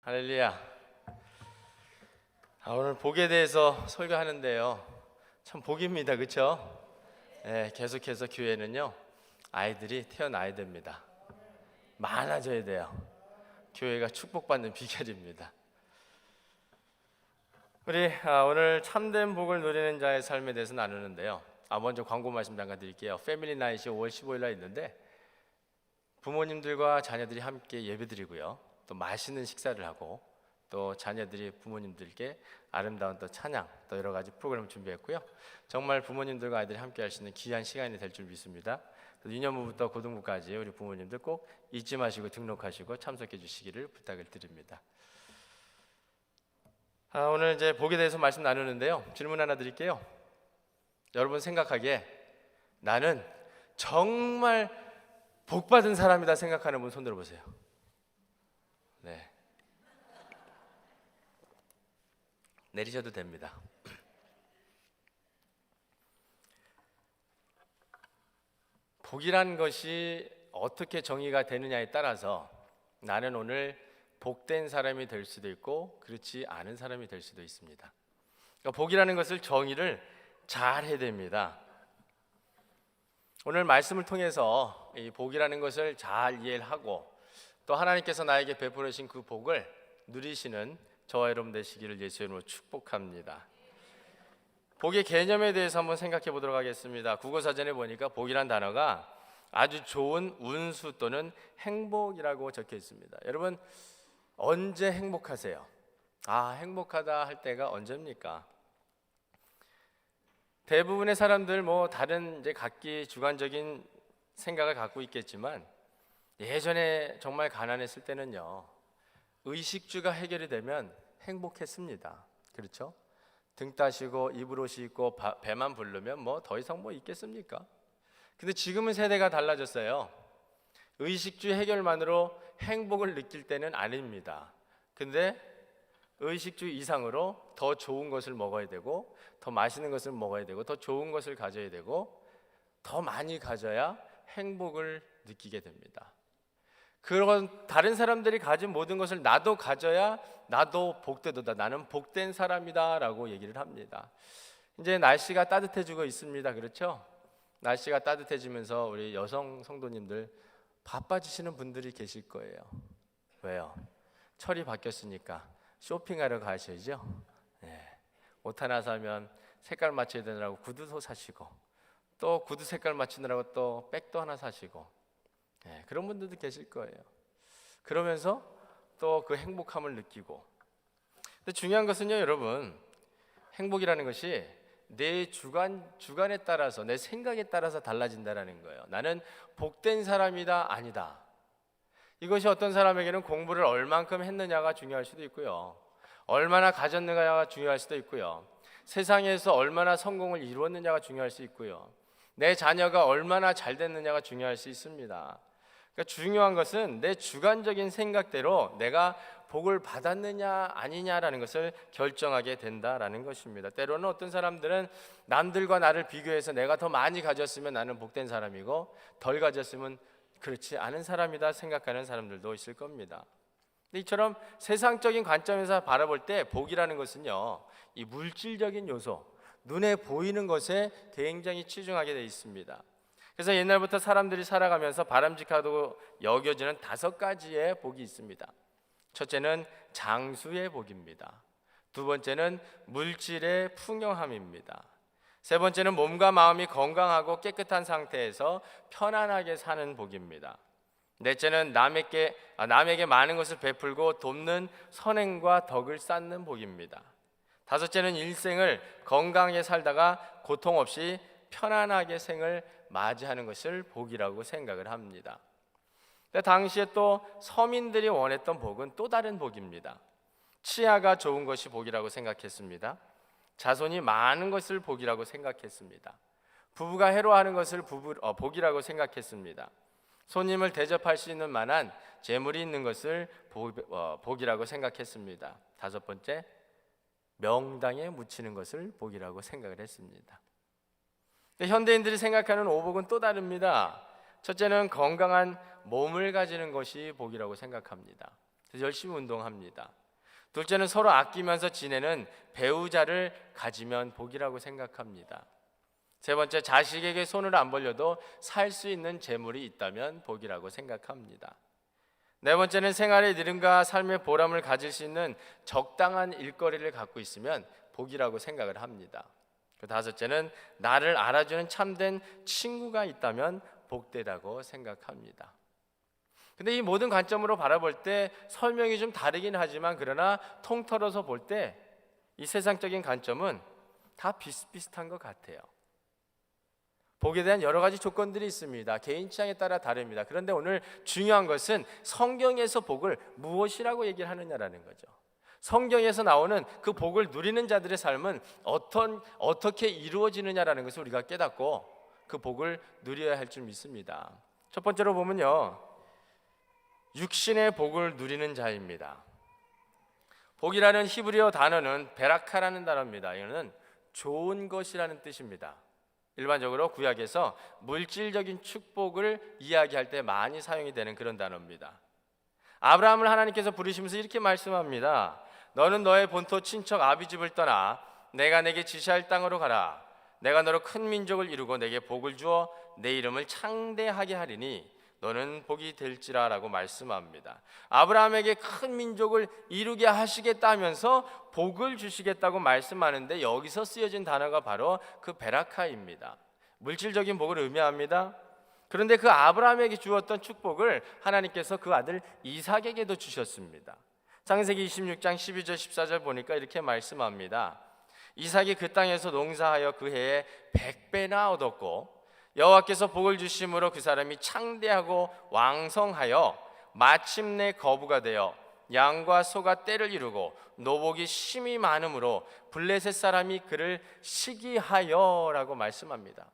할렐루야. 오늘 복에 대해서 설교하는데요. 참 복입니다. 그렇죠? 네, 계속해서 교회는요. 아이들이 태어나야 됩니다. 많아져야 돼요. 교회가 축복받는 비결입니다. 우리 오늘 참된 복을 누리는 자의 삶에 대해서 나누는데요. 먼저 광고 말씀 잠깐 드릴게요. 패밀리 나잇이 5월 15일 날 있는데 부모님들과 자녀들이 함께 예배드리고요. 또 맛있는 식사를 하고 또 자녀들이 부모님들께 아름다운 또 찬양 또 여러 가지 프로그램을 준비했고요. 정말 부모님들과 아이들이 함께 할 수 있는 귀한 시간이 될 줄 믿습니다. 유년부부터 고등부까지 우리 부모님들 꼭 잊지 마시고 등록하시고 참석해 주시기를 부탁을 드립니다. 오늘 이제 복에 대해서 말씀 나누는데요. 질문 하나 드릴게요. 여러분 생각하기에 나는 정말 복받은 사람이다 생각하는 분 손 들어보세요. 네, 내리셔도 됩니다. 복이란 것이 어떻게 정의가 되느냐에 따라서 나는 오늘 복된 사람이 될 수도 있고 그렇지 않은 사람이 될 수도 있습니다. 그러니까 복이라는 것을 정의를 잘 해야 됩니다. 오늘 말씀을 통해서 이 복이라는 것을 잘 이해를 하고 또 하나님께서 나에게 베풀어 주신 그 복을 누리시는 저와 여러분 되시기를 예수의 이름으로 축복합니다. 복의 개념에 대해서 한번 생각해 보도록 하겠습니다. 국어사전에 보니까 복이란 단어가 아주 좋은 운수 또는 행복이라고 적혀 있습니다. 여러분 언제 행복하세요? 행복하다 할 때가 언제입니까? 대부분의 사람들 다른 이제 각기 주관적인 생각을 갖고 있겠지만 예전에 정말 가난했을 때는요. 의식주가 해결이 되면 행복했습니다. 그렇죠? 등 따시고 입을 옷이 있고 배만 부르면 더 이상 있겠습니까? 근데 지금은 세대가 달라졌어요. 의식주 해결만으로 행복을 느낄 때는 아닙니다. 근데 의식주 이상으로 더 좋은 것을 먹어야 되고 더 맛있는 것을 먹어야 되고 더 좋은 것을 가져야 되고 더 많이 가져야 행복을 느끼게 됩니다. 그런 다른 사람들이 가진 모든 것을 나도 가져야 나도 복되도다. 나는 복된 사람이다 라고 얘기를 합니다. 이제 날씨가 따뜻해지고 있습니다. 그렇죠? 날씨가 따뜻해지면서 우리 여성 성도님들 바빠지시는 분들이 계실 거예요. 왜요? 철이 바뀌었으니까 쇼핑하러 가셔야죠. 네. 옷 하나 사면 색깔 맞춰야 되느라고 구두도 사시고 또 구두 색깔 맞추느라고 또 백도 하나 사시고 그런 분들도 계실 거예요. 그러면서 또 그 행복함을 느끼고. 근데 중요한 것은요, 여러분, 행복이라는 것이 내 주관에 따라서 내 생각에 따라서 달라진다라는 거예요. 나는 복된 사람이다, 아니다. 이것이 어떤 사람에게는 공부를 얼만큼 했느냐가 중요할 수도 있고요. 얼마나 가졌느냐가 중요할 수도 있고요. 세상에서 얼마나 성공을 이루었느냐가 중요할 수 있고요. 내 자녀가 얼마나 잘 됐느냐가 중요할 수 있습니다. 그러니까 중요한 것은 내 주관적인 생각대로 내가 복을 받았느냐 아니냐라는 것을 결정하게 된다라는 것입니다. 때로는 어떤 사람들은 남들과 나를 비교해서 내가 더 많이 가졌으면 나는 복된 사람이고 덜 가졌으면 그렇지 않은 사람이다 생각하는 사람들도 있을 겁니다. 근데 이처럼 세상적인 관점에서 바라볼 때 복이라는 것은요, 이 물질적인 요소, 눈에 보이는 것에 굉장히 치중하게 되어 있습니다. 그래서 옛날부터 사람들이 살아가면서 바람직하다고 여겨지는 5가지의 복이 있습니다. 첫째는 장수의 복입니다. 두 번째는 물질의 풍요함입니다. 세 번째는 몸과 마음이 건강하고 깨끗한 상태에서 편안하게 사는 복입니다. 넷째는 남에게 많은 것을 베풀고 돕는 선행과 덕을 쌓는 복입니다. 다섯째는 일생을 건강하게 살다가 고통 없이 편안하게 생을 맞이하는 것을 복이라고 생각을 합니다. 당시에 또 서민들이 원했던 복은 또 다른 복입니다. 치아가 좋은 것이 복이라고 생각했습니다. 자손이 많은 것을 복이라고 생각했습니다. 부부가 해로하는 것을 복이라고 생각했습니다. 손님을 대접할 수 있는 만한 재물이 있는 것을 복이라고 생각했습니다. 다섯 번째, 명당에 묻히는 것을 복이라고 생각을 했습니다. 현대인들이 생각하는 오복은 또 다릅니다. 첫째는 건강한 몸을 가지는 것이 복이라고 생각합니다. 그래서 열심히 운동합니다. 둘째는 서로 아끼면서 지내는 배우자를 가지면 복이라고 생각합니다. 세 번째, 자식에게 손을 안 벌려도 살 수 있는 재물이 있다면 복이라고 생각합니다. 네 번째는 생활의 느림과 삶의 보람을 가질 수 있는 적당한 일거리를 갖고 있으면 복이라고 생각을 합니다. 그 다섯째는 나를 알아주는 참된 친구가 있다면 복되다고 생각합니다. 근데 이 모든 관점으로 바라볼 때 설명이 좀 다르긴 하지만, 그러나 통틀어서 볼 때 이 세상적인 관점은 다 비슷비슷한 것 같아요. 복에 대한 여러 가지 조건들이 있습니다. 개인 취향에 따라 다릅니다. 그런데 오늘 중요한 것은 성경에서 복을 무엇이라고 얘기를 하느냐라는 거죠. 성경에서 나오는 그 복을 누리는 자들의 삶은 어떻게 이루어지느냐라는 것을 우리가 깨닫고 그 복을 누려야 할 줄 믿습니다. 첫 번째로 보면요, 육신의 복을 누리는 자입니다. 복이라는 히브리어 단어는 베라카라는 단어입니다. 이거는 좋은 것이라는 뜻입니다. 일반적으로 구약에서 물질적인 축복을 이야기할 때 많이 사용이 되는 그런 단어입니다. 아브라함을 하나님께서 부르시면서 이렇게 말씀합니다. 너는 너의 본토 친척 아비 집을 떠나 내가 내게 지시할 땅으로 가라. 내가 너로 큰 민족을 이루고 내게 복을 주어 내 이름을 창대하게 하리니 너는 복이 될지라 라고 말씀합니다. 아브라함에게 큰 민족을 이루게 하시겠다 하면서 복을 주시겠다고 말씀하는데, 여기서 쓰여진 단어가 바로 그 베라카입니다. 물질적인 복을 의미합니다. 그런데 그 아브라함에게 주었던 축복을 하나님께서 그 아들 이삭에게도 주셨습니다. 창세기 26장 12절 14절 보니까 이렇게 말씀합니다. 이삭이 그 땅에서 농사하여 그 해에 100배나 얻었고 여호와께서 복을 주심으로 그 사람이 창대하고 왕성하여 마침내 거부가 되어 양과 소가 떼를 이루고 노복이 심히 많으므로 블레셋 사람이 그를 시기하여 라고 말씀합니다.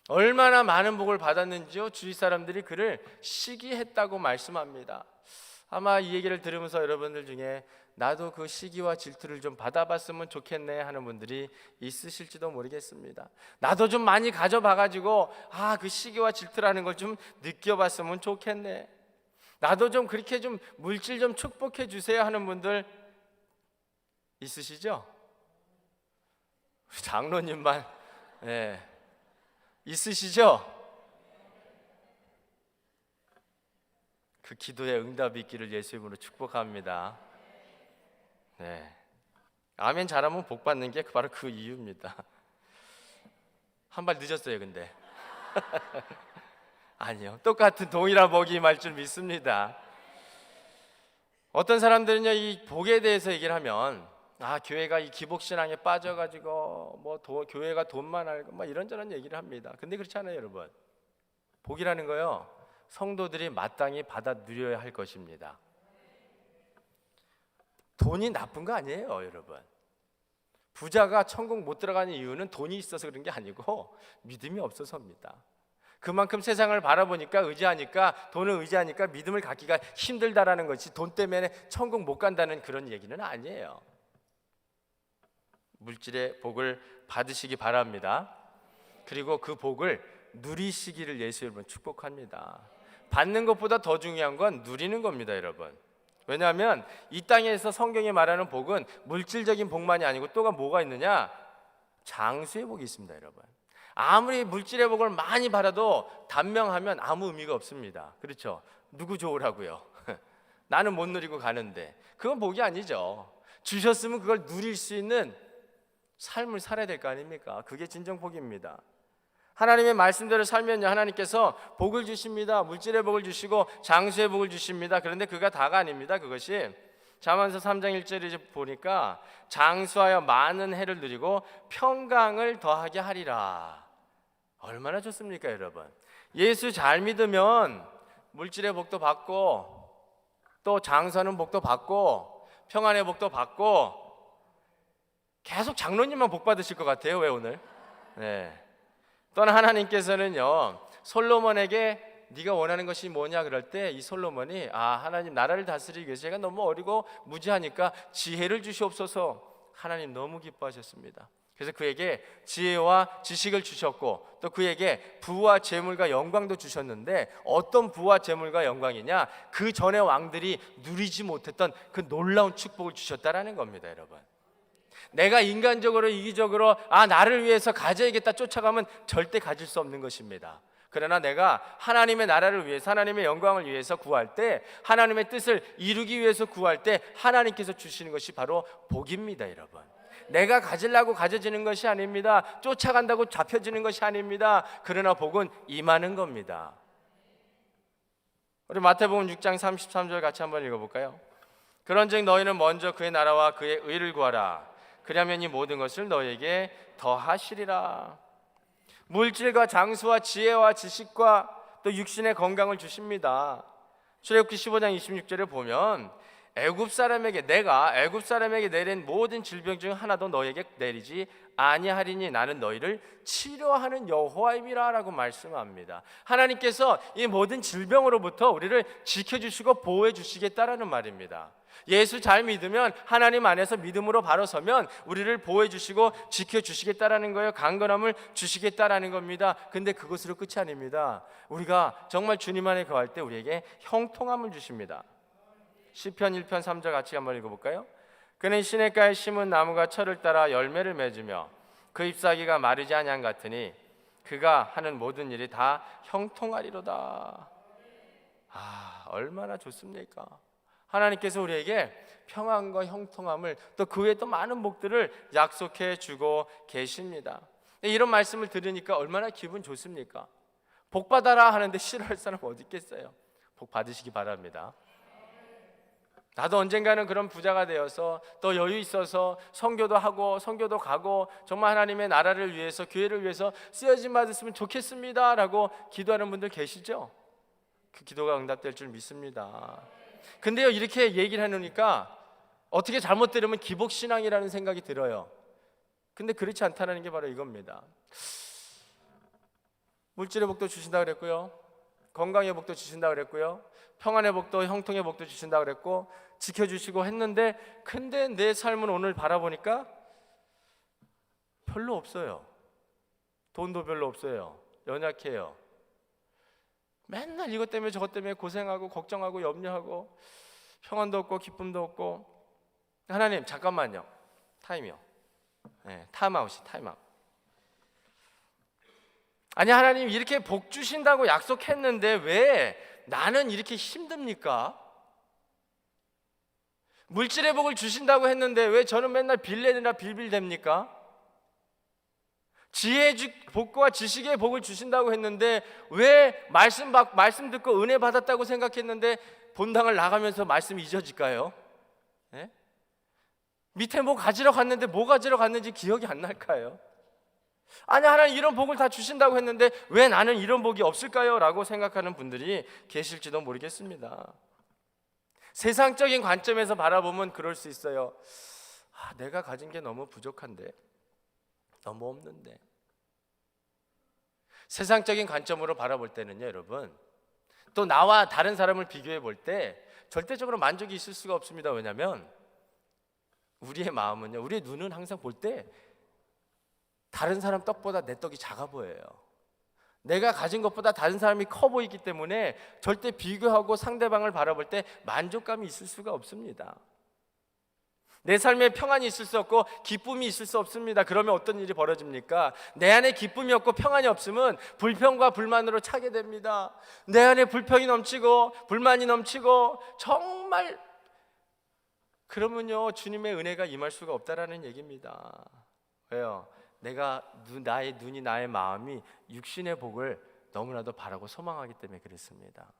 얼마나 많은 복을 받았는지요, 주위 사람들이 그를 시기했다고 말씀합니다. 아마 이 얘기를 들으면서 여러분들 중에 나도 그 시기와 질투를 좀 받아봤으면 좋겠네 하는 분들이 있으실지도 모르겠습니다. 나도 좀 많이 가져봐가지고 그 시기와 질투라는 걸 좀 느껴봤으면 좋겠네. 나도 좀 그렇게 좀 물질 좀 축복해 주세요 하는 분들 있으시죠? 장로님만 있으시죠? 그 기도에 응답이 있기를 예수 이름으로 축복합니다. 아멘 잘하면 복 받는 게 바로 그 이유입니다. 한 발 늦었어요, 근데. 아니요, 똑같은 동일한 복이 임할 줄 믿습니다. 어떤 사람들은요, 이 복에 대해서 얘기를 하면 교회가 이 기복신앙에 빠져가지고 교회가 돈만 알고 이런저런 얘기를 합니다. 근데 그렇지 않아요, 여러분. 복이라는 거요, 성도들이 마땅히 받아 누려야 할 것입니다. 돈이 나쁜 거 아니에요, 여러분. 부자가 천국 못 들어가는 이유는 돈이 있어서 그런 게 아니고 믿음이 없어서입니다. 그만큼 세상을 바라보니까 돈을 의지하니까 믿음을 갖기가 힘들다라는 것이 돈 때문에 천국 못 간다는 그런 얘기는 아니에요. 물질의 복을 받으시기 바랍니다. 그리고 그 복을 누리시기를 예수 여러분 축복합니다. 받는 것보다 더 중요한 건 누리는 겁니다, 여러분. 왜냐하면 이 땅에서 성경이 말하는 복은 물질적인 복만이 아니고 또가 뭐가 있느냐? 장수의 복이 있습니다, 여러분. 아무리 물질의 복을 많이 받아도 단명하면 아무 의미가 없습니다. 그렇죠? 누구 좋으라고요? 나는 못 누리고 가는데 그건 복이 아니죠. 주셨으면 그걸 누릴 수 있는 삶을 살아야 될 거 아닙니까? 그게 진정 복입니다. 하나님의 말씀대로 살면요, 하나님께서 복을 주십니다. 물질의 복을 주시고 장수의 복을 주십니다. 그런데 그가 다가 아닙니다. 그것이 잠언서 3장 1절에 보니까 장수하여 많은 해를 누리고 평강을 더하게 하리라. 얼마나 좋습니까, 여러분? 예수 잘 믿으면 물질의 복도 받고 또 장수하는 복도 받고 평안의 복도 받고 계속 장로님만 복 받으실 것 같아요. 왜 오늘? 또는 하나님께서는요, 솔로몬에게 네가 원하는 것이 뭐냐 그럴 때 이 솔로몬이 하나님 나라를 다스리기 위해서 제가 너무 어리고 무지하니까 지혜를 주시옵소서. 하나님 너무 기뻐하셨습니다. 그래서 그에게 지혜와 지식을 주셨고 또 그에게 부와 재물과 영광도 주셨는데 어떤 부와 재물과 영광이냐? 그 전에 왕들이 누리지 못했던 그 놀라운 축복을 주셨다라는 겁니다, 여러분. 내가 인간적으로 이기적으로 나를 위해서 가져야겠다 쫓아가면 절대 가질 수 없는 것입니다. 그러나 내가 하나님의 나라를 위해서 하나님의 영광을 위해서 구할 때 하나님의 뜻을 이루기 위해서 구할 때 하나님께서 주시는 것이 바로 복입니다, 여러분. 내가 가지려고 가져지는 것이 아닙니다. 쫓아간다고 잡혀지는 것이 아닙니다. 그러나 복은 임하는 겁니다. 우리 마태복음 6장 33절 같이 한번 읽어볼까요? 그런즉 너희는 먼저 그의 나라와 그의 의를 구하라. 그리하면 이 모든 것을 너희에게 더하시리라. 물질과 장수와 지혜와 지식과 또 육신의 건강을 주십니다. 출애굽기 15장 26절에 보면 애굽 사람에게 내가 애굽 사람에게 내린 모든 질병 중 하나도 너에게 내리지 아니하리니 나는 너희를 치료하는 여호와임이라라고 말씀합니다. 하나님께서 이 모든 질병으로부터 우리를 지켜주시고 보호해 주시겠다라는 말입니다. 예수 잘 믿으면 하나님 안에서 믿음으로 바로 서면 우리를 보호해 주시고 지켜주시겠다라는 거예요. 강건함을 주시겠다라는 겁니다. 근데 그것으로 끝이 아닙니다. 우리가 정말 주님 안에 거할 때 우리에게 형통함을 주십니다. 시편 1편 3절 같이 한번 읽어볼까요? 그는 시냇가에 심은 나무가 철을 따라 열매를 맺으며 그 잎사귀가 마르지 아니한 같으니 그가 하는 모든 일이 다 형통하리로다. 얼마나 좋습니까? 하나님께서 우리에게 평안과 형통함을 또 그 외에 또 많은 복들을 약속해 주고 계십니다. 이런 말씀을 들으니까 얼마나 기분 좋습니까? 복 받아라 하는데 싫어할 사람 어디 있겠어요? 복 받으시기 바랍니다. 나도 언젠가는 그런 부자가 되어서 또 여유 있어서 선교도 하고 선교도 가고 정말 하나님의 나라를 위해서 교회를 위해서 쓰여짐 받았으면 좋겠습니다 라고 기도하는 분들 계시죠? 그 기도가 응답될 줄 믿습니다. 근데요, 이렇게 얘기를 해놓으니까 어떻게 잘못 들으면 기복신앙이라는 생각이 들어요. 근데 그렇지 않다는 게 바로 이겁니다. 물질의 복도 주신다 그랬고요, 건강의 복도 주신다 그랬고요, 평안의 복도 형통의 복도 주신다 그랬고 지켜주시고 했는데 근데 내 삶은 오늘 바라보니까 별로 없어요. 돈도 별로 없어요. 연약해요. 맨날 이것 때문에 저것 때문에 고생하고 걱정하고 염려하고 평안도 없고 기쁨도 없고. 하나님 잠깐만요. 타임이요. 타임아웃이 타임아웃. 아니 하나님 이렇게 복 주신다고 약속했는데 왜 나는 이렇게 힘듭니까? 물질의 복을 주신다고 했는데 왜 저는 맨날 빌레니나 빌빌댑니까? 지혜의 복과 지식의 복을 주신다고 했는데 왜 말씀 듣고 은혜 받았다고 생각했는데 본당을 나가면서 말씀 잊어질까요? 밑에 뭐 가지러 갔는데 뭐 가지러 갔는지 기억이 안 날까요? 아니 하나님 이런 복을 다 주신다고 했는데 왜 나는 이런 복이 없을까요? 라고 생각하는 분들이 계실지도 모르겠습니다. 세상적인 관점에서 바라보면 그럴 수 있어요. 내가 가진 게 너무 부족한데, 너무 없는데. 세상적인 관점으로 바라볼 때는요, 여러분, 또 나와 다른 사람을 비교해 볼 때 절대적으로 만족이 있을 수가 없습니다. 왜냐하면 우리의 마음은요, 우리의 눈은 항상 볼 때 다른 사람 떡보다 내 떡이 작아 보여요. 내가 가진 것보다 다른 사람이 커 보이기 때문에 절대 비교하고 상대방을 바라볼 때 만족감이 있을 수가 없습니다. 내 삶에 평안이 있을 수 없고 기쁨이 있을 수 없습니다. 그러면 어떤 일이 벌어집니까? 내 안에 기쁨이 없고 평안이 없으면 불평과 불만으로 차게 됩니다. 내 안에 불평이 넘치고 불만이 넘치고 정말 그러면요 주님의 은혜가 임할 수가 없다라는 얘기입니다. 왜요? 나의 눈이 나의 마음이 육신의 복을 너무나도 바라고 소망하기 때문에 그렇습니다.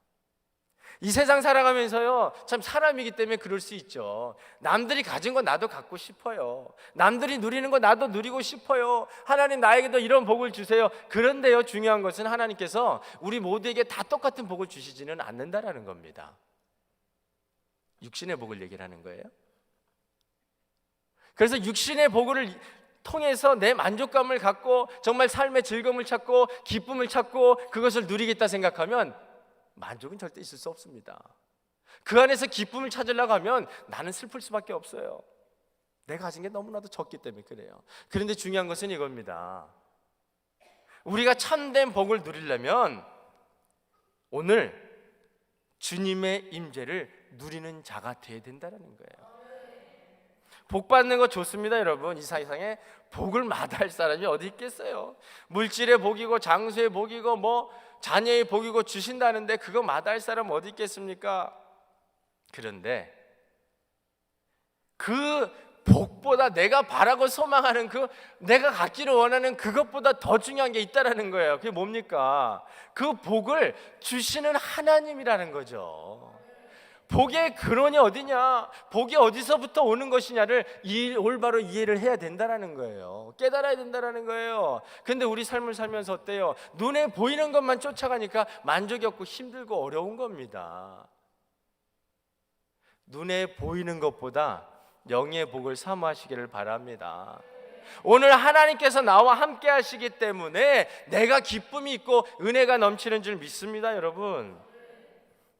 이 세상 살아가면서요 참 사람이기 때문에 그럴 수 있죠. 남들이 가진 거 나도 갖고 싶어요. 남들이 누리는 거 나도 누리고 싶어요. 하나님 나에게도 이런 복을 주세요. 그런데요 중요한 것은 하나님께서 우리 모두에게 다 똑같은 복을 주시지는 않는다라는 겁니다. 육신의 복을 얘기를 하는 거예요. 그래서 육신의 복을 통해서 내 만족감을 갖고 정말 삶의 즐거움을 찾고 기쁨을 찾고 그것을 누리겠다 생각하면 만족은 절대 있을 수 없습니다. 그 안에서 기쁨을 찾으려고 하면 나는 슬플 수밖에 없어요. 내가 가진 게 너무나도 적기 때문에 그래요. 그런데 중요한 것은 이겁니다. 우리가 참된 복을 누리려면 오늘 주님의 임재를 누리는 자가 되어야 된다는 거예요. 복 받는 거 좋습니다, 여러분. 이 세상에 복을 마다할 사람이 어디 있겠어요? 물질의 복이고 장수의 복이고 뭐 자녀의 복이고 주신다는데 그거 마다할 사람 어디 있겠습니까? 그런데 그 복보다 내가 바라고 소망하는 그 내가 갖기를 원하는 그것보다 더 중요한 게 있다라는 거예요. 그게 뭡니까? 그 복을 주시는 하나님이라는 거죠. 복의 근원이 어디냐? 복이 어디서부터 오는 것이냐를 올바로 이해를 해야 된다라는 거예요. 깨달아야 된다라는 거예요. 근데 우리 삶을 살면서 어때요? 눈에 보이는 것만 쫓아가니까 만족이 없고 힘들고 어려운 겁니다. 눈에 보이는 것보다 영의 복을 사모하시기를 바랍니다. 오늘 하나님께서 나와 함께 하시기 때문에 내가 기쁨이 있고 은혜가 넘치는 줄 믿습니다, 여러분.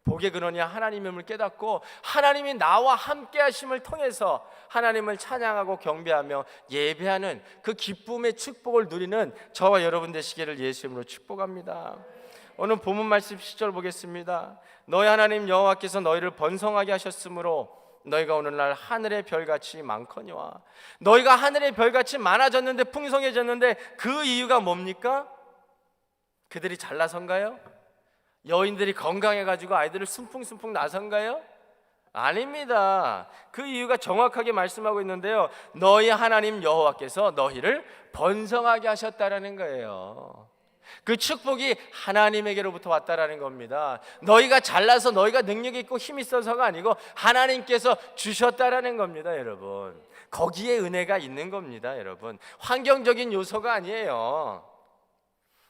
복의 근원이 하나님임을 깨닫고 하나님이 나와 함께 하심을 통해서 하나님을 찬양하고 경배하며 예배하는 그 기쁨의 축복을 누리는 저와 여러분 되시기를 예수 이름으로 축복합니다. 오늘 본문 말씀 10절 보겠습니다. 너희 하나님 여호와께서 너희를 번성하게 하셨으므로 너희가 오늘날 하늘의 별같이 많거니와. 너희가 하늘의 별같이 많아졌는데 풍성해졌는데 그 이유가 뭡니까? 그들이 잘나선가요? 여인들이 건강해가지고 아이들을 숨풍숨풍 나선가요? 아닙니다. 그 이유가 정확하게 말씀하고 있는데요, 너희 하나님 여호와께서 너희를 번성하게 하셨다라는 거예요. 그 축복이 하나님에게로부터 왔다라는 겁니다. 너희가 잘나서 너희가 능력이 있고 힘이 있어서가 아니고 하나님께서 주셨다라는 겁니다, 여러분. 거기에 은혜가 있는 겁니다, 여러분. 환경적인 요소가 아니에요.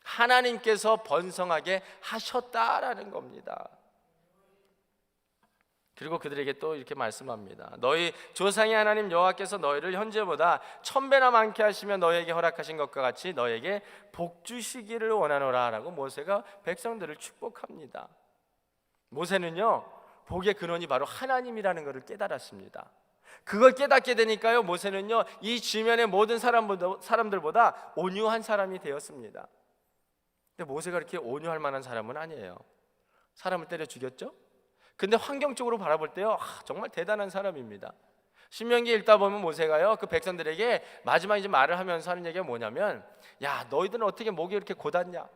하나님께서 번성하게 하셨다라는 겁니다. 그리고 그들에게 또 이렇게 말씀합니다. 너희 조상의 하나님 여호와께서 너희를 현재보다 1000배나 많게 하시며 너희에게 허락하신 것과 같이 너희에게 복 주시기를 원하노라 라고 모세가 백성들을 축복합니다. 모세는요, 복의 근원이 바로 하나님이라는 것을 깨달았습니다. 그걸 깨닫게 되니까요, 모세는요 이 주변의 모든 사람들보다 온유한 사람이 되었습니다. 근데 모세가 이렇게 온유할 만한 사람은 아니에요. 사람을 때려 죽였죠? 근데 환경적으로 바라볼 때요, 정말 대단한 사람입니다. 신명기 읽다 보면 모세가요 그 백성들에게 마지막 이제 말을 하면서 하는 얘기가 뭐냐면, 야 너희들은 어떻게 목이 이렇게 곧았냐?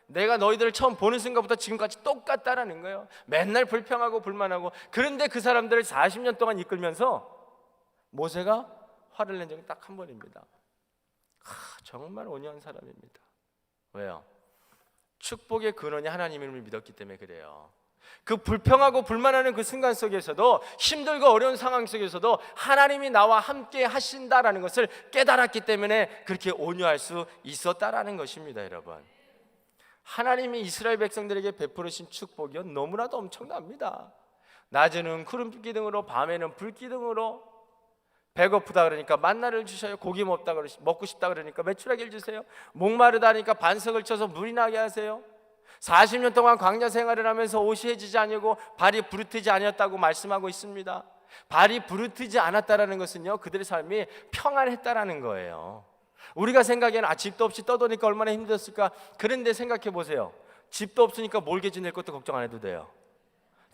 내가 너희들을 처음 보는 순간부터 지금까지 똑같다라는 거예요. 맨날 불평하고 불만하고. 그런데 그 사람들을 40년 동안 이끌면서 모세가 화를 낸 적이 딱 한 번입니다. 정말 온유한 사람입니다. 왜요? 축복의 근원이 하나님임을 믿었기 때문에 그래요. 그 불평하고 불만하는 그 순간 속에서도, 힘들고 어려운 상황 속에서도 하나님이 나와 함께 하신다라는 것을 깨달았기 때문에 그렇게 온유할 수 있었다라는 것입니다, 여러분. 하나님이 이스라엘 백성들에게 베푸르신 축복이 너무나도 엄청납니다. 낮에는 구름 기둥으로, 밤에는 불 기둥으로. 배고프다 그러니까 만나를 주셔요. 고기 먹고 싶다 그러니까 메추라기를 주세요. 목마르다 하니까 반석을 쳐서 물이 나게 하세요. 40년 동안 광야 생활을 하면서 옷이 해지지 아니고 발이 부르트지 아니었다고 말씀하고 있습니다. 발이 부르트지 않았다라는 것은요, 그들의 삶이 평안했다라는 거예요. 우리가 생각에는 집도 없이 떠도니까 얼마나 힘들었을까. 그런데 생각해 보세요. 집도 없으니까 몰개지 낼 것도 걱정 안 해도 돼요.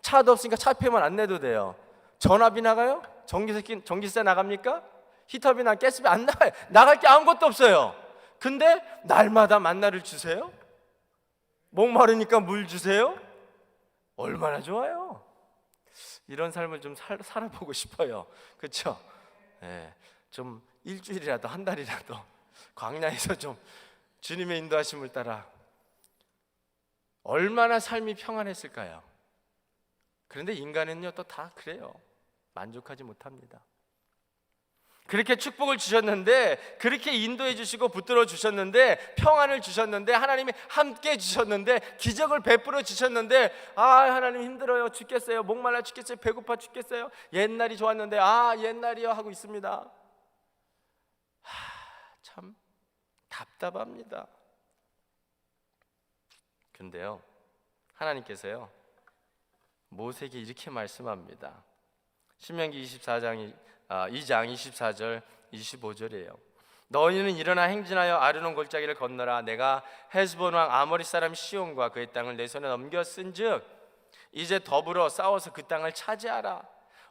차도 없으니까 차표만 안 내도 돼요. 전화비 나가요? 전기세 나갑니까? 히터비나 가스비 안 나가요. 나갈 게 아무것도 없어요. 근데 날마다 만나를 주세요? 목마르니까 물 주세요? 얼마나 좋아요. 이런 삶을 좀 살아보고 싶어요. 그렇죠? 네, 좀 일주일이라도 한 달이라도 광야에서 좀 주님의 인도하심을 따라 얼마나 삶이 평안했을까요? 그런데 인간은요 또 다 그래요. 만족하지 못합니다. 그렇게 축복을 주셨는데, 그렇게 인도해 주시고 붙들어 주셨는데, 평안을 주셨는데, 하나님이 함께 주셨는데, 기적을 베풀어 주셨는데, 하나님 힘들어요, 죽겠어요, 목말라 죽겠어요, 배고파 죽겠어요, 옛날이 좋았는데 옛날이요 하고 있습니다. 참 답답합니다. 근데요, 하나님께서요 모세에게 이렇게 말씀합니다. 신명기 2장 24절 25절이에요. 너희는 일어나 행진하여 아르논 골짜기를 건너라. 내가 헤스본 왕 아모리 사람 시온과 그의 땅을 내 손에 넘겼은즉 이제 더불어 싸워서 그 땅을 차지하라.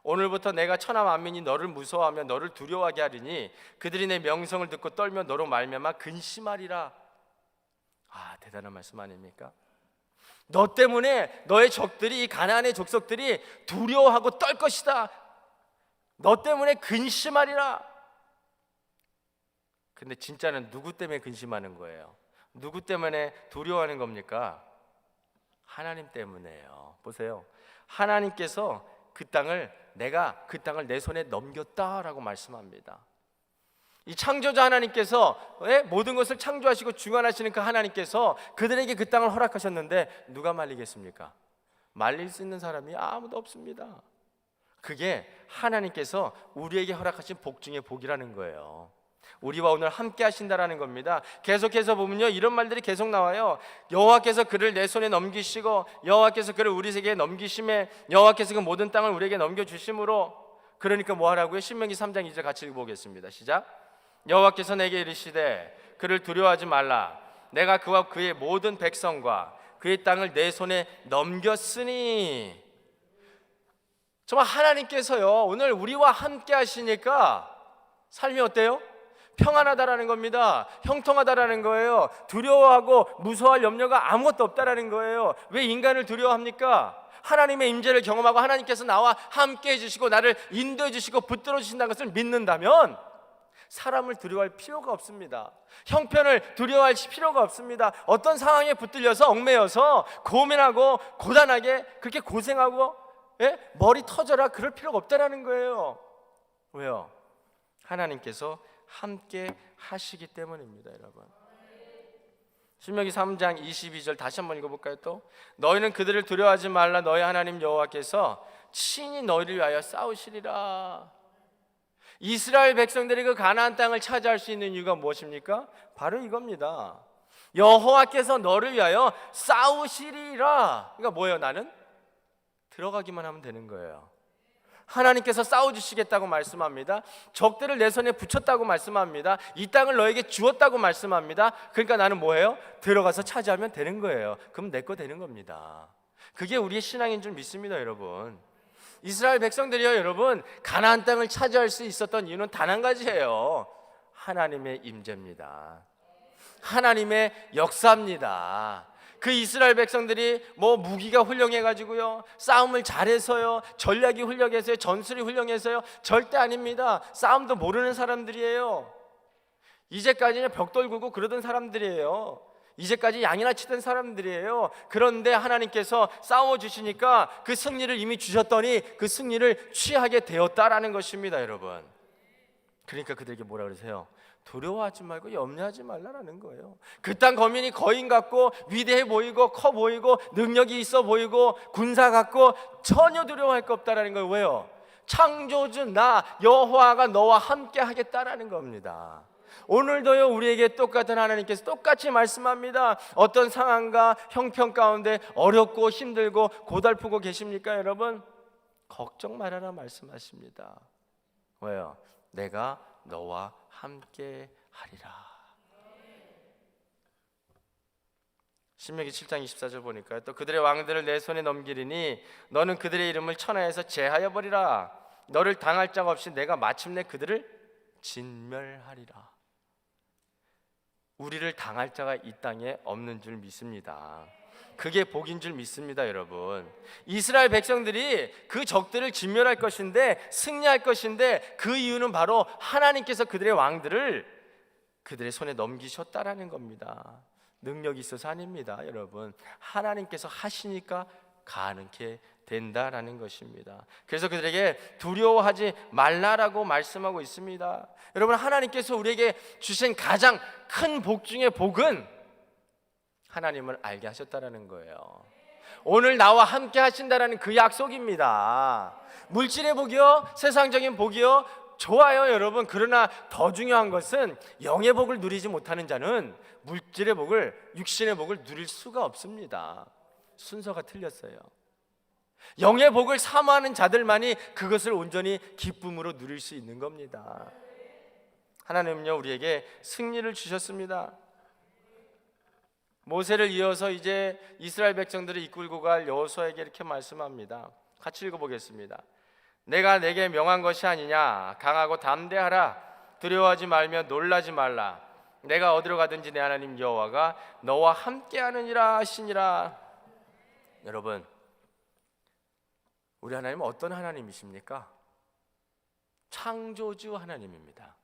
오늘부터 내가 천하 만민이 너를 무서워하며 너를 두려워하게 하리니 그들이 내 명성을 듣고 떨며 너로 말미암아 근심하리라. 대단한 말씀 아닙니까? 너 때문에 너의 적들이, 이 가나안의 족속들이 두려워하고 떨 것이다. 너 때문에 근심하리라. 근데 진짜는 누구 때문에 근심하는 거예요? 누구 때문에 두려워하는 겁니까? 하나님 때문에요. 보세요. 하나님께서 내가 그 땅을 내 손에 넘겼다라고 말씀합니다. 이 창조자 하나님께서 모든 것을 창조하시고 주관하시는 그 하나님께서 그들에게 그 땅을 허락하셨는데 누가 말리겠습니까? 말릴 수 있는 사람이 아무도 없습니다. 그게 하나님께서 우리에게 허락하신 복 중에 복이라는 거예요. 우리와 오늘 함께 하신다라는 겁니다. 계속해서 보면요, 이런 말들이 계속 나와요. 여호와께서 그를 내 손에 넘기시고 여호와께서 그를 우리에게 넘기심에 여호와께서 그 모든 땅을 우리에게 넘겨주심으로. 그러니까 뭐 하라고요? 신명기 3장 2절 같이 읽어보겠습니다. 시작. 여호와께서 내게 이르시되 그를 두려워하지 말라. 내가 그와 그의 모든 백성과 그의 땅을 내 손에 넘겼으니. 정말 하나님께서요, 오늘 우리와 함께 하시니까 삶이 어때요? 평안하다라는 겁니다. 형통하다라는 거예요. 두려워하고 무서워할 염려가 아무것도 없다라는 거예요. 왜 인간을 두려워합니까? 하나님의 임재를 경험하고 하나님께서 나와 함께 해주시고 나를 인도해 주시고 붙들어 주신다는 것을 믿는다면 사람을 두려워할 필요가 없습니다. 형편을 두려워할 필요가 없습니다. 어떤 상황에 붙들려서 얽매여서 고민하고 고단하게 그렇게 고생하고 머리 터져라 그럴 필요가 없다라는 거예요. 왜요? 하나님께서 함께 하시기 때문입니다, 여러분. 신명기 3장 22절 다시 한번 읽어볼까요? 또 너희는 그들을 두려워하지 말라. 너희 하나님 여호와께서 친히 너희를 위하여 싸우시리라. 이스라엘 백성들이 그 가나안 땅을 차지할 수 있는 이유가 무엇입니까? 바로 이겁니다. 여호와께서 너를 위하여 싸우시리라. 그러니까 뭐예요? 나는 들어가기만 하면 되는 거예요. 하나님께서 싸워주시겠다고 말씀합니다. 적들을 내 손에 붙였다고 말씀합니다. 이 땅을 너에게 주었다고 말씀합니다. 그러니까 나는 뭐예요? 들어가서 차지하면 되는 거예요. 그럼 내 거 되는 겁니다. 그게 우리의 신앙인 줄 믿습니다, 여러분. 이스라엘 백성들이요, 여러분, 가나안 땅을 차지할 수 있었던 이유는 단 한 가지예요. 하나님의 임재입니다. 하나님의 역사입니다. 그 이스라엘 백성들이 무기가 훌륭해가지고요, 싸움을 잘해서요, 전략이 훌륭해서요, 전술이 훌륭해서요, 절대 아닙니다. 싸움도 모르는 사람들이에요. 이제까지는 벽돌 굴고 그러던 사람들이에요. 이제까지 양이나 치던 사람들이에요. 그런데 하나님께서 싸워주시니까 그 승리를 이미 주셨더니 그 승리를 취하게 되었다라는 것입니다, 여러분. 그러니까 그들에게 뭐라 그러세요? 두려워하지 말고 염려하지 말라라는 거예요. 그 땅 거민이 거인 같고 위대해 보이고 커 보이고 능력이 있어 보이고 군사 같고 전혀 두려워할 거 없다라는 거예요. 왜요? 창조주 나 여호와가 너와 함께 하겠다라는 겁니다. 오늘도요, 우리에게 똑같은 하나님께서 똑같이 말씀합니다. 어떤 상황과 형편 가운데 어렵고 힘들고 고달프고 계십니까, 여러분? 걱정 말아라 말씀하십니다. 왜요? 내가 너와 함께 하리라. 신명기 7장 24절 보니까 또 그들의 왕들을 내 손에 넘기리니 너는 그들의 이름을 천하에서 제하여 버리라. 너를 당할 자가 없이 내가 마침내 그들을 진멸하리라. 우리를 당할 자가 이 땅에 없는 줄 믿습니다. 그게 복인 줄 믿습니다, 여러분. 이스라엘 백성들이 그 적들을 진멸할 것인데, 승리할 것인데, 그 이유는 바로 하나님께서 그들의 왕들을 그들의 손에 넘기셨다라는 겁니다. 능력이 있어서 아닙니다, 여러분. 하나님께서 하시니까 가능케 된다라는 것입니다. 그래서 그들에게 두려워하지 말라라고 말씀하고 있습니다. 여러분, 하나님께서 우리에게 주신 가장 큰 복 중의 복은 하나님을 알게 하셨다라는 거예요. 오늘 나와 함께 하신다라는 그 약속입니다. 물질의 복이요, 세상적인 복이요, 좋아요, 여러분. 그러나 더 중요한 것은 영의 복을 누리지 못하는 자는 물질의 복을, 육신의 복을 누릴 수가 없습니다. 순서가 틀렸어요. 영의 복을 사모하는 자들만이 그것을 온전히 기쁨으로 누릴 수 있는 겁니다. 하나님은요, 우리에게 승리를 주셨습니다. 모세를 이어서 이제 이스라엘 백성들을 이끌고 갈 여호수아에게 이렇게 말씀합니다. 같이 읽어보겠습니다. 내가 내게 명한 것이 아니냐. 강하고 담대하라. 두려워하지 말며 놀라지 말라. 내가 어디로 가든지 내 하나님 여호와가 너와 함께하느니라 하시니라. 여러분, 우리 하나님은 어떤 하나님이십니까? 창조주 하나님입니다.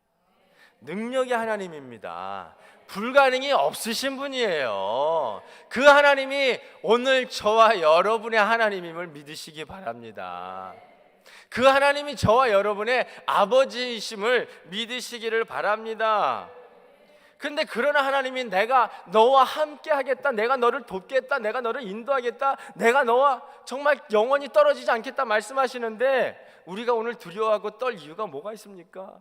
능력의 하나님입니다. 불가능이 없으신 분이에요. 그 하나님이 오늘 저와 여러분의 하나님임을 믿으시기 바랍니다. 그 하나님이 저와 여러분의 아버지이심을 믿으시기를 바랍니다. 근데 그러나 하나님이 내가 너와 함께 하겠다, 내가 너를 돕겠다, 내가 너를 인도하겠다, 내가 너와 정말 영원히 떨어지지 않겠다 말씀하시는데 우리가 오늘 두려워하고 떨 이유가 뭐가 있습니까?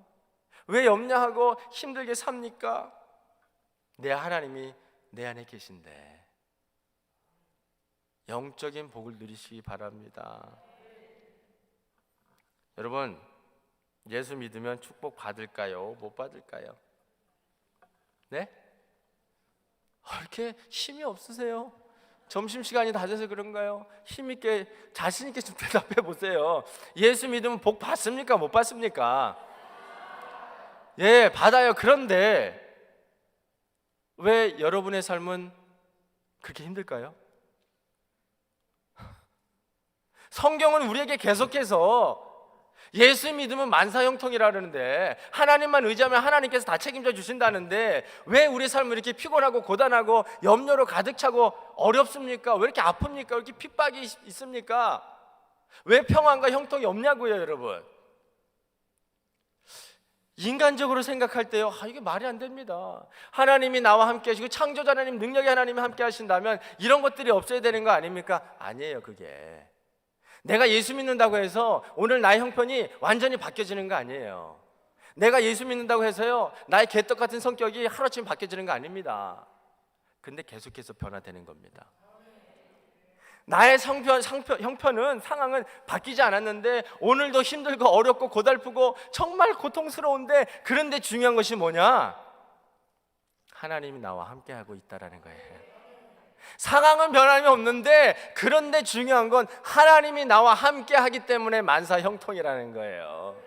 왜 염려하고 힘들게 삽니까? 내 하나님이 내 안에 계신데 영적인 복을 누리시기 바랍니다. 여러분, 예수 믿으면 축복 받을까요? 못 받을까요? 네? 이렇게 힘이 없으세요? 점심시간이 다 돼서 그런가요? 힘있게 자신있게 좀 대답해 보세요. 예수 믿으면 복 받습니까? 못 받습니까? 예, 받아요. 그런데 왜 여러분의 삶은 그렇게 힘들까요? 성경은 우리에게 계속해서 예수 믿으면 만사형통이라 그러는데 하나님만 의지하면 하나님께서 다 책임져 주신다는데 왜 우리 삶은 이렇게 피곤하고 고단하고 염려로 가득 차고 어렵습니까? 왜 이렇게 아픕니까? 왜 이렇게 핍박이 있습니까? 왜 평안과 형통이 없냐고요, 여러분. 인간적으로 생각할 때요, 이게 말이 안 됩니다. 하나님이 나와 함께 하시고 창조자 하나님, 능력의 하나님이 함께 하신다면 이런 것들이 없어야 되는 거 아닙니까? 아니에요. 그게 내가 예수 믿는다고 해서 오늘 나의 형편이 완전히 바뀌어지는 거 아니에요. 내가 예수 믿는다고 해서요, 나의 개떡 같은 성격이 하루아침에 바뀌어지는 거 아닙니다. 근데 계속해서 변화되는 겁니다. 나의 형편은, 상황은 바뀌지 않았는데 오늘도 힘들고 어렵고 고달프고 정말 고통스러운데, 그런데 중요한 것이 뭐냐? 하나님이 나와 함께하고 있다라는 거예요. 상황은 변함이 없는데 그런데 중요한 건 하나님이 나와 함께하기 때문에 만사형통이라는 거예요.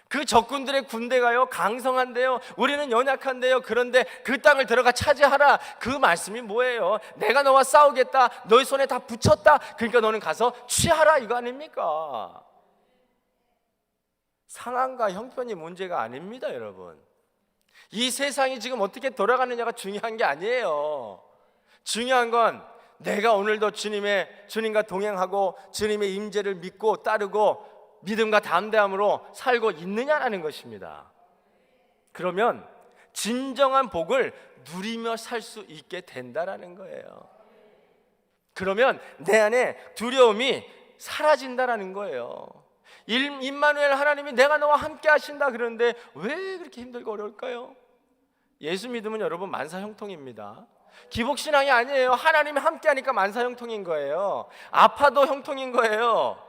그 적군들의 군대가요 강성한데요, 우리는 연약한데요, 그런데 그 땅을 들어가 차지하라. 그 말씀이 뭐예요? 내가 너와 싸우겠다, 너의 손에 다 붙였다, 그러니까 너는 가서 취하라, 이거 아닙니까? 상황과 형편이 문제가 아닙니다, 여러분. 이 세상이 지금 어떻게 돌아가느냐가 중요한 게 아니에요. 중요한 건 내가 오늘도 주님과 동행하고 주님의 임재를 믿고 따르고 믿음과 담대함으로 살고 있느냐라는 것입니다. 그러면 진정한 복을 누리며 살 수 있게 된다라는 거예요. 그러면 내 안에 두려움이 사라진다라는 거예요. 임마누엘 하나님이 내가 너와 함께 하신다 그러는데 왜 그렇게 힘들고 어려울까요? 예수 믿으면 여러분 만사형통입니다. 기복신앙이 아니에요. 하나님이 함께 하니까 만사형통인 거예요. 아파도 형통인 거예요.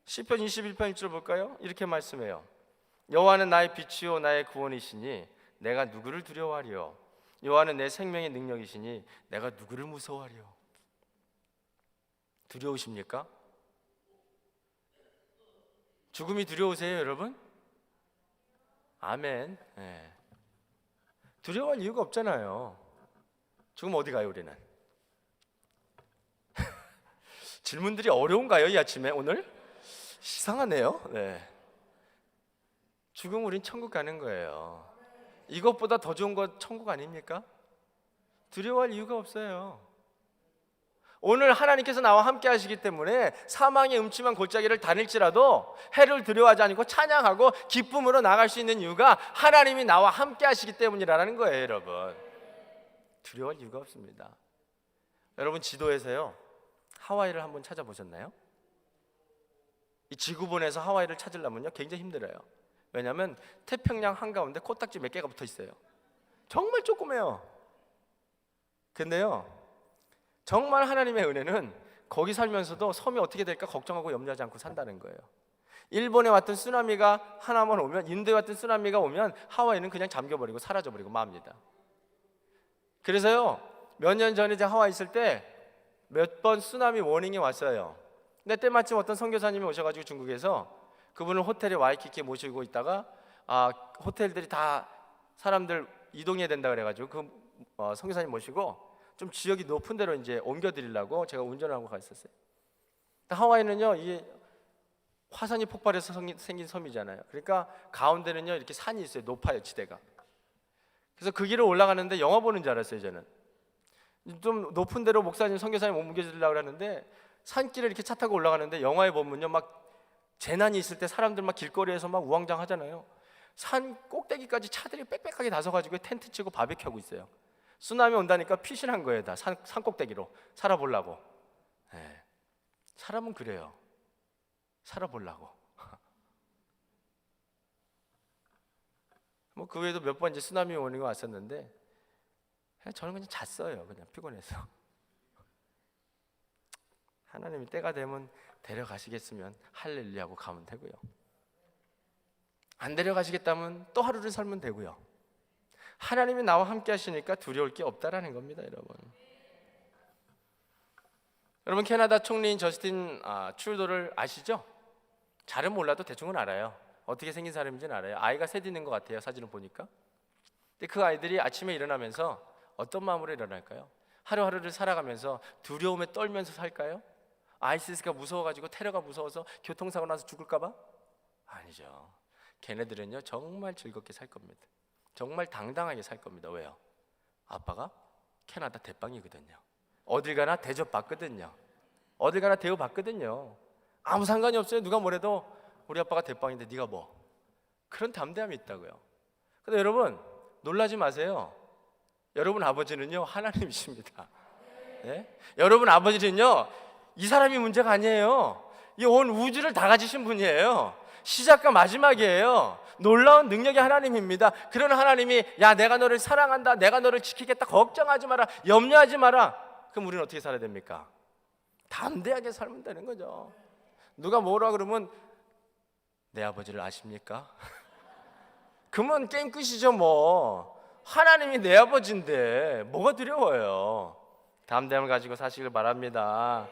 시편 21편 1절 볼까요? 이렇게 말씀해요. 여호와는 나의 빛이요 나의 구원이시니 내가 누구를 두려워하리요? 여호와는 내 생명의 능력이시니 내가 누구를 무서워하리요? 두려우십니까? 죽음이 두려우세요, 여러분? 아멘. 네. 두려워할 이유가 없잖아요. 죽으면 어디 가요, 우리는? 질문들이 어려운가요, 이 아침에 오늘? 이상하네요. 네. 죽으면 우린 천국 가는 거예요. 이것보다 더 좋은 건 천국 아닙니까? 두려워할 이유가 없어요. 오늘 하나님께서 나와 함께 하시기 때문에 사망의 음침한 골짜기를 다닐지라도 해를 두려워하지 않고 찬양하고 기쁨으로 나갈 수 있는 이유가 하나님이 나와 함께 하시기 때문이라는 거예요, 여러분. 두려워할 이유가 없습니다. 여러분, 지도에서요 하와이를 한번 찾아보셨나요? 이 지구본에서 하와이를 찾으려면요 굉장히 힘들어요. 왜냐하면 태평양 한가운데 코딱지 몇 개가 붙어 있어요. 정말 조그매요. 근데요 정말 하나님의 은혜는 거기 살면서도 섬이 어떻게 될까 걱정하고 염려하지 않고 산다는 거예요. 일본에 왔던 쓰나미가 하나만 오면, 인도에 왔던 쓰나미가 오면 하와이는 그냥 잠겨버리고 사라져버리고 맙니다. 그래서요, 몇 년 전에 제가 하와이 있을 때 몇 번 쓰나미 워닝이 왔어요. 근데 때마침 어떤 선교사님이 오셔가지고 중국에서 그분을 호텔에 와이키키에 모시고 있다가 호텔들이 다 사람들 이동해야 된다 그래가지고 그 선교사님 모시고 좀 지역이 높은 데로 이제 옮겨드리려고 제가 운전을 하고 갔었어요. 하와이는요, 이게 화산이 폭발해서 생긴 섬이잖아요. 그러니까 가운데는요 이렇게 산이 있어요. 높아요, 지대가. 그래서 그 길을 올라가는데 영화 보는 줄 알았어요. 저는 좀 높은 데로 목사님, 선교사님 옮겨드리려고 하는데 산길을 이렇게 차 타고 올라가는데 영화에 보면요 막 재난이 있을 때 사람들 막 길거리에서 막 우왕좌왕하잖아요. 산 꼭대기까지 차들이 빽빽하게 나서가지고 텐트 치고 바베큐 하고 있어요. 쓰나미 온다니까 피신한 거예요. 다 산 꼭대기로 살아보려고. 네. 사람은 그래요. 살아보려고. 뭐 그 외에도 몇 번 이제 쓰나미 워닝이 왔었는데 저는 그냥 잤어요. 그냥 피곤해서. 하나님이 때가 되면 데려가시겠으면 할렐루야하고 가면 되고요. 안 데려가시겠다면 또 하루를 살면 되고요. 하나님이 나와 함께 하시니까 두려울 게 없다라는 겁니다, 여러분. 여러분, 캐나다 총리인 저스틴 트루도를 아시죠? 잘은 몰라도 대충은 알아요. 어떻게 생긴 사람인지는 알아요. 아이가 셋 있는 것 같아요, 사진을 보니까. 근데 그 아이들이 아침에 일어나면서 어떤 마음으로 일어날까요? 하루하루를 살아가면서 두려움에 떨면서 살까요? 아이시스가 무서워가지고, 테러가 무서워서 교통사고 나서 죽을까 봐? 아니죠. 걔네들은요 정말 즐겁게 살 겁니다. 정말 당당하게 살 겁니다. 왜요? 아빠가 캐나다 대빵이거든요. 어딜 가나 대접받거든요. 어딜 가나 대우받거든요. 아무 상관이 없어요. 누가 뭐래도 우리 아빠가 대빵인데 네가 뭐. 그런 담대함이 있다고요. 근데 여러분 놀라지 마세요. 여러분 아버지는요 하나님이십니다. 네? 여러분 아버지는요 이 사람이 문제가 아니에요. 이 온 우주를 다 가지신 분이에요. 시작과 마지막이에요. 놀라운 능력의 하나님입니다. 그런 하나님이 야 내가 너를 사랑한다, 내가 너를 지키겠다, 걱정하지 마라, 염려하지 마라. 그럼 우리는 어떻게 살아야 됩니까? 담대하게 살면 되는 거죠. 누가 뭐라 그러면 내 아버지를 아십니까? 그러면 게임 끝이죠 뭐. 하나님이 내 아버지인데 뭐가 두려워요. 담대함을 가지고 사시길 바랍니다.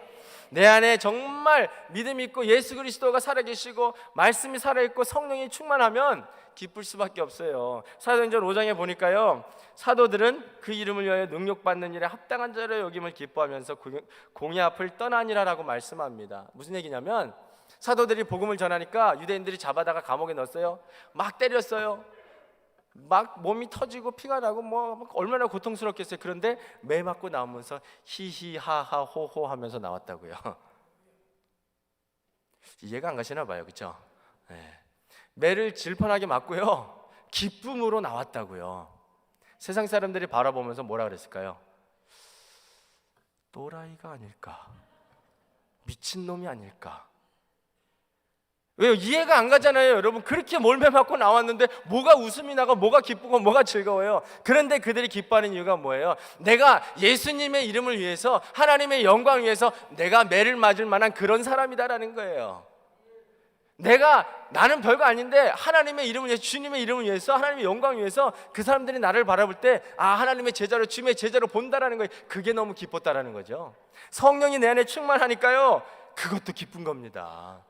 내 안에 정말 믿음 있고 예수 그리스도가 살아계시고 말씀이 살아있고 성령이 충만하면 기쁠 수밖에 없어요. 사도행전 5장에 보니까요, 사도들은 그 이름을 위하여 능력받는 일에 합당한 자로 여김을 기뻐하면서 공의 앞을 떠나니라라고 말씀합니다. 무슨 얘기냐면 사도들이 복음을 전하니까 유대인들이 잡아다가 감옥에 넣었어요. 막 때렸어요. 막 몸이 터지고 피가 나고 뭐 얼마나 고통스럽겠어요. 그런데 매 맞고 나오면서 히히하하 호호 하면서 나왔다고요. 이해가 안 가시나 봐요, 그렇죠? 네. 매를 질펀하게 맞고요 기쁨으로 나왔다고요. 세상 사람들이 바라보면서 뭐라 그랬을까요? 또라이가 아닐까, 미친놈이 아닐까. 왜요? 이해가 안 가잖아요. 여러분 그렇게 몰매 맞고 나왔는데 뭐가 웃음이 나고 뭐가 기쁘고 뭐가 즐거워요? 그런데 그들이 기뻐하는 이유가 뭐예요? 내가 예수님의 이름을 위해서, 하나님의 영광을 위해서 내가 매를 맞을 만한 그런 사람이다라는 거예요. 나는 별거 아닌데 하나님의 이름을 위해서, 주님의 이름을 위해서, 하나님의 영광을 위해서 그 사람들이 나를 바라볼 때 하나님의 제자로, 주님의 제자로 본다라는 거예요. 그게 너무 기뻤다라는 거죠. 성령이 내 안에 충만하니까요 그것도 기쁜 겁니다.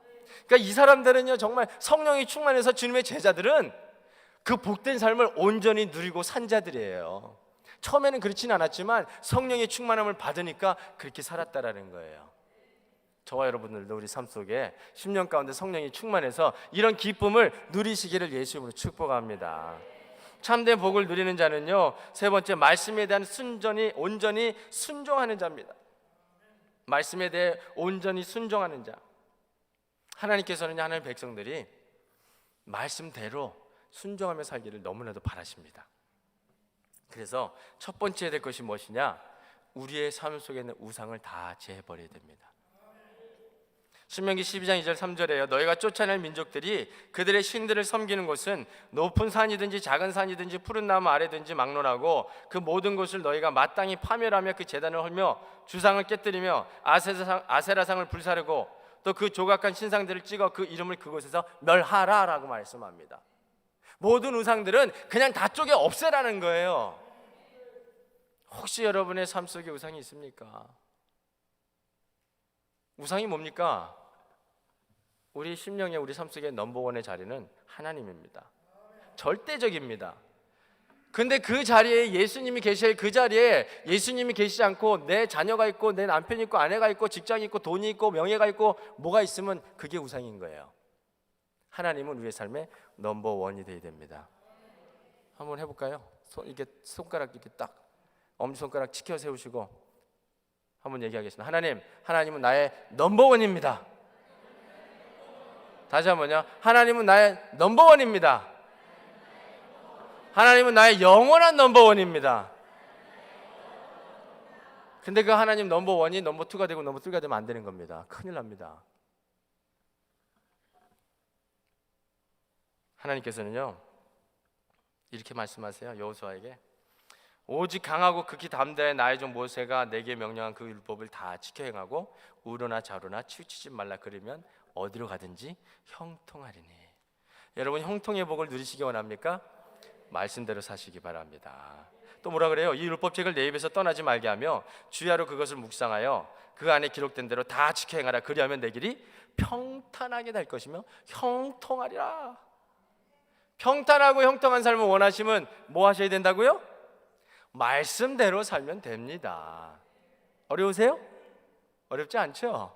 그러니까 이 사람들은요 정말 성령이 충만해서 주님의 제자들은 그 복된 삶을 온전히 누리고 산 자들이에요. 처음에는 그렇지는 않았지만 성령의 충만함을 받으니까 그렇게 살았다라는 거예요. 저와 여러분들도 우리 삶 속에 10년 가운데 성령이 충만해서 이런 기쁨을 누리시기를 예수님으로 축복합니다. 참된 복을 누리는 자는요, 세 번째, 말씀에 대한 온전히 순종하는 자입니다. 말씀에 대해 온전히 순종하는 자. 하나님께서는 하나님의 백성들이 말씀대로 순종하며 살기를 너무나도 바라십니다. 그래서 첫 번째 될 것이 무엇이냐? 우리의 삶 속에 있는 우상을 다 제해버려야 됩니다. 신명기 12장 2절 3절에요. 너희가 쫓아낼 민족들이 그들의 신들을 섬기는 곳은 높은 산이든지 작은 산이든지 푸른 나무 아래든지 막론하고 그 모든 곳을 너희가 마땅히 파멸하며 그 제단을 헐며 주상을 깨뜨리며 아세라상을 불사르고 또 그 조각한 신상들을 찍어 그 이름을 그곳에서 멸하라라고 말씀합니다. 모든 우상들은 그냥 다 쪼개 없애라는 거예요. 혹시 여러분의 삶 속에 우상이 있습니까? 우상이 뭡니까? 우리 심령의 우리 삶 속의 넘버원의 자리는 하나님입니다. 절대적입니다. 근데 그 자리에 예수님이 계셔야 그 자리에 예수님이 계시지 않고 내 자녀가 있고 내 남편이 있고 아내가 있고 직장이 있고 돈이 있고 명예가 있고 뭐가 있으면 그게 우상인 거예요. 하나님은 우리의 삶의 넘버원이 되어야 됩니다. 한번 해볼까요? 이렇게 손가락 이렇게 딱 엄지손가락 치켜 세우시고 한번 얘기하겠습니다. 하나님은 나의 넘버원입니다. 다시 한번요. 하나님은 나의 넘버원입니다. 하나님은 나의 영원한 넘버원입니다. 근데 그 하나님 넘버원이 넘버2가 되고 넘버3가 되면 안 되는 겁니다. 큰일 납니다. 하나님께서는요 이렇게 말씀하세요. 여호수아에게 오직 강하고 극히 담대한 나의 종 모세가 내게 명령한 그 율법을 다 지켜 행하고 우로나 좌로나 치우치지 말라. 그러면 어디로 가든지 형통하리니. 여러분 형통의 복을 누리시기 원합니까? 말씀대로 사시기 바랍니다. 또 뭐라 그래요? 이 율법책을 내 입에서 떠나지 말게 하며 주야로 그것을 묵상하여 그 안에 기록된 대로 다 지켜 행하라. 그리하면 내 길이 평탄하게 될 것이며 형통하리라. 평탄하고 형통한 삶을 원하시면 뭐 하셔야 된다고요? 말씀대로 살면 됩니다. 어려우세요? 어렵지 않죠?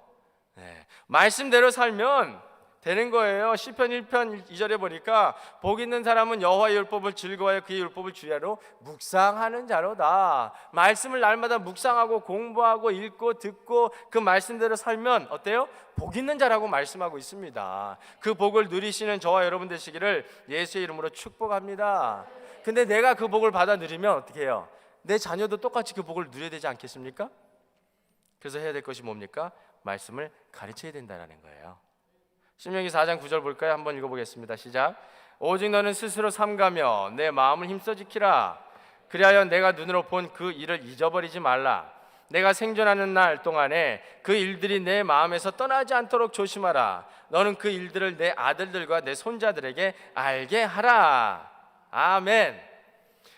네. 말씀대로 살면 되는 거예요. 시편 1편 2절에 보니까 복 있는 사람은 여호와의 율법을 즐거워하여 그의 율법을 주야로 묵상하는 자로다. 말씀을 날마다 묵상하고 공부하고 읽고 듣고 그 말씀대로 살면 어때요? 복 있는 자라고 말씀하고 있습니다. 그 복을 누리시는 저와 여러분 되시기를 예수의 이름으로 축복합니다. 근데 내가 그 복을 받아 누리면 어떻게 해요? 내 자녀도 똑같이 그 복을 누려야 되지 않겠습니까? 그래서 해야 될 것이 뭡니까? 말씀을 가르쳐야 된다는 거예요. 신명기 4장 9절 볼까요? 한번 읽어보겠습니다. 시작. 오직 너는 스스로 삼가며 내 마음을 힘써 지키라. 그리하여 내가 눈으로 본 그 일을 잊어버리지 말라. 내가 생존하는 날 동안에 그 일들이 내 마음에서 떠나지 않도록 조심하라. 너는 그 일들을 내 아들들과 내 손자들에게 알게 하라. 아멘.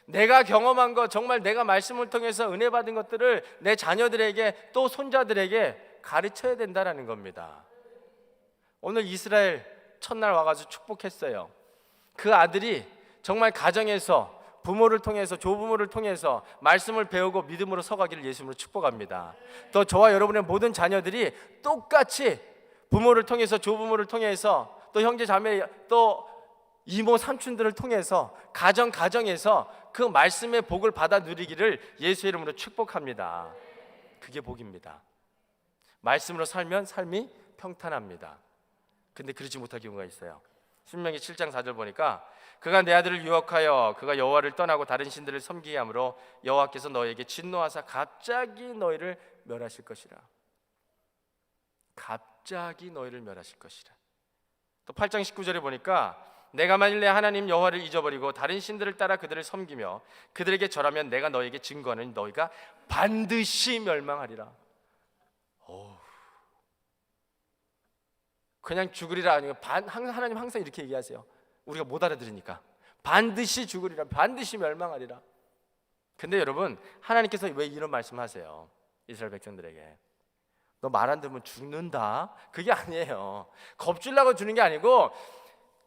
내가 경험한 것, 정말 내가 말씀을 통해서 은혜 받은 것들을 내 자녀들에게 또 손자들에게 가르쳐야 된다는 겁니다. 오늘 이스라엘 첫날 와가지고 축복했어요. 그 아들이 정말 가정에서 부모를 통해서 조부모를 통해서 말씀을 배우고 믿음으로 서가기를 예수님으로 축복합니다. 또 저와 여러분의 모든 자녀들이 똑같이 부모를 통해서 조부모를 통해서 또 형제 자매 또 이모 삼촌들을 통해서 가정에서 그 말씀의 복을 받아 누리기를 예수의 이름으로 축복합니다. 그게 복입니다. 말씀으로 살면 삶이 평탄합니다. 근데 그렇지 못할 경우가 있어요. 신명기 7장 4절 보니까 그가 내 아들을 유혹하여 그가 여호와를 떠나고 다른 신들을 섬기게 하므로 여호와께서 너에게 진노하사 갑자기 너희를 멸하실 것이라. 갑자기 너희를 멸하실 것이라. 또 8장 19절에 보니까 내가 만일 내 하나님 여호와를 잊어버리고 다른 신들을 따라 그들을 섬기며 그들에게 절하면 내가 너에게 증거하는 너희가 반드시 멸망하리라. 그냥 죽으리라 아니고 하나님 항상 이렇게 얘기하세요. 우리가 못 알아들으니까 반드시 죽으리라, 반드시 멸망하리라. 근데 여러분 하나님께서 왜 이런 말씀하세요? 이스라엘 백성들에게 너 말 안 들으면 죽는다. 그게 아니에요. 겁주려고 주는 게 아니고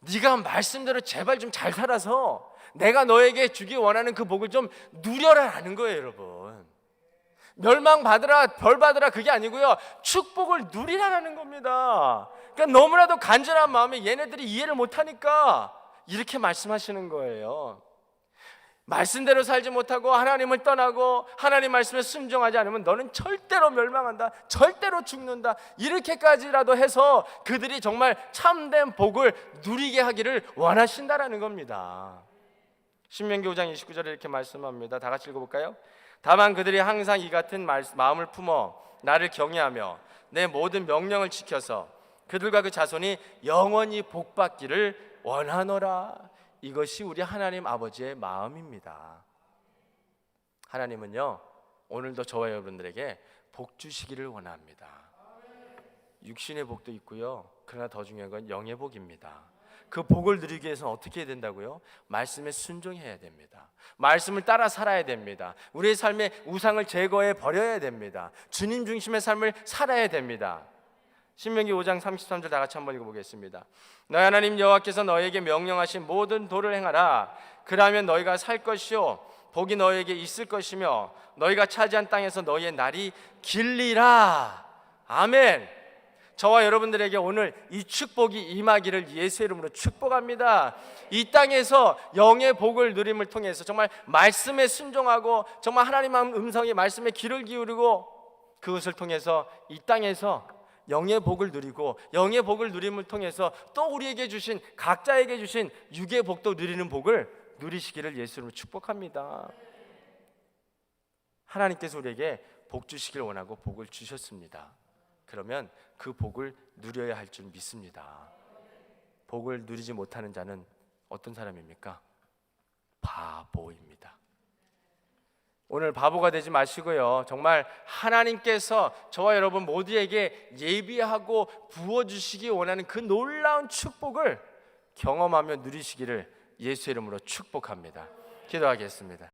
네가 말씀대로 제발 좀 잘 살아서 내가 너에게 주기 원하는 그 복을 좀 누려라라는 거예요. 여러분 멸망 받으라 벌 받으라 그게 아니고요, 축복을 누리라라는 겁니다. 그러니까 너무나도 간절한 마음에 얘네들이 이해를 못하니까 이렇게 말씀하시는 거예요. 말씀대로 살지 못하고 하나님을 떠나고 하나님 말씀에 순종하지 않으면 너는 절대로 멸망한다, 절대로 죽는다, 이렇게까지라도 해서 그들이 정말 참된 복을 누리게 하기를 원하신다라는 겁니다. 신명기 5장 29절에 이렇게 말씀합니다. 다 같이 읽어볼까요? 다만 그들이 항상 이 같은 마음을 품어 나를 경외하며 내 모든 명령을 지켜서 그들과 그 자손이 영원히 복받기를 원하노라. 이것이 우리 하나님 아버지의 마음입니다. 하나님은요, 오늘도 저와 여러분들에게 복 주시기를 원합니다. 육신의 복도 있고요, 그러나 더 중요한 건 영의 복입니다. 그 복을 누리기 위해서는 어떻게 해야 된다고요? 말씀에 순종해야 됩니다. 말씀을 따라 살아야 됩니다. 우리의 삶에 우상을 제거해 버려야 됩니다. 주님 중심의 삶을 살아야 됩니다. 신명기 5장 33절 다 같이 한번 읽어보겠습니다. 너희 하나님 여호와께서 너희에게 명령하신 모든 도를 행하라. 그러면 너희가 살 것이요 복이 너희에게 있을 것이며 너희가 차지한 땅에서 너희의 날이 길리라. 아멘. 저와 여러분들에게 오늘 이 축복이 임하기를 예수의 이름으로 축복합니다. 이 땅에서 영의 복을 누림을 통해서 정말 말씀에 순종하고 정말 하나님 음성의 말씀에 귀를 기울이고 그것을 통해서 이 땅에서 영의 복을 누리고 영의 복을 누림을 통해서 또 우리에게 주신 각자에게 주신 육의 복도 누리는 복을 누리시기를 예수로 축복합니다. 하나님께서 우리에게 복 주시길 원하고 복을 주셨습니다. 그러면 그 복을 누려야 할 줄 믿습니다. 복을 누리지 못하는 자는 어떤 사람입니까? 바보입니다. 오늘 바보가 되지 마시고요, 정말 하나님께서 저와 여러분 모두에게 예비하고 부어주시기 원하는 그 놀라운 축복을 경험하며 누리시기를 예수의 이름으로 축복합니다. 기도하겠습니다.